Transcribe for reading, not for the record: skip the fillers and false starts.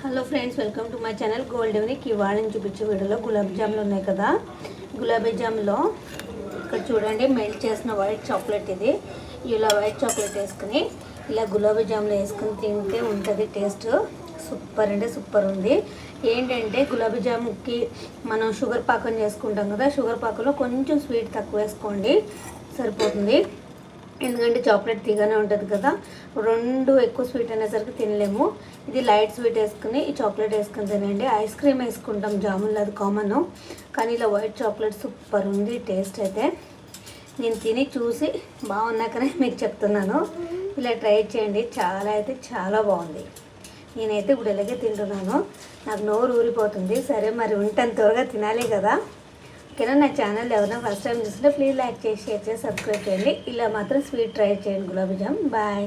Hello friends, welcome to my channel gold unique. ఇవాళ నేను చూపించే వీడియోలో గులాబీ జాములు ఉన్నాయి కదా. గులాబీ జాములో ఇక్కడ చూడండి, మెల్ట్ చేసిన వైట్ చాక్లెట్. ఇది ఇలా వైట్ చాక్లెట్ వేసుకుని ఇలా గులాబీ జాములు వేసుకుని తింటే ఉంటుంది టేస్ట్. సూపర్ అంటే సూపర్ ఉంది. ఏంటంటే గులాబీ జాముకి మనం షుగర్ పాకం చేసుకుంటాం కదా, షుగర్ పాకంలో కొంచెం స్వీట్ తక్కువ వేసుకోండి, సరిపోతుంది. ఎందుకంటే చాక్లెట్ తీగానే ఉంటుంది కదా, రెండు ఎక్కువ స్వీట్ అనేసరికి తినలేము. ఇది లైట్ స్వీట్ వేసుకుని ఈ చాక్లెట్ వేసుకుని తినండి. ఐస్ క్రీమ్ వేసుకుంటాం జాములు, అది కామన్. కానీ ఇలా వైట్ చాక్లెట్ సూపర్ ఉంది టేస్ట్ అయితే. నేను తిని చూసి బాగున్నాకనే మీకు చెప్తున్నాను, ఇలా ట్రై చేయండి. చాలా అయితే చాలా బాగుంది. నేనైతే ఇప్పుడు ఇలాగే తింటున్నాను, నాకు నోరు ఊరిపోతుంది. సరే మరి ఉంటాను, త్వరగా తినాలి కదా. ఓకేనా? నా ఛానల్ ఎవరైనా ఫస్ట్ టైం చూస్తుంటే ప్లీజ్ లైక్ చేసి, షేర్ చేసి, సబ్స్క్రైబ్ చేయండి. ఇలా మాత్రం స్వీట్ ట్రై చేయండి గులాబీ జామ్. బాయ్.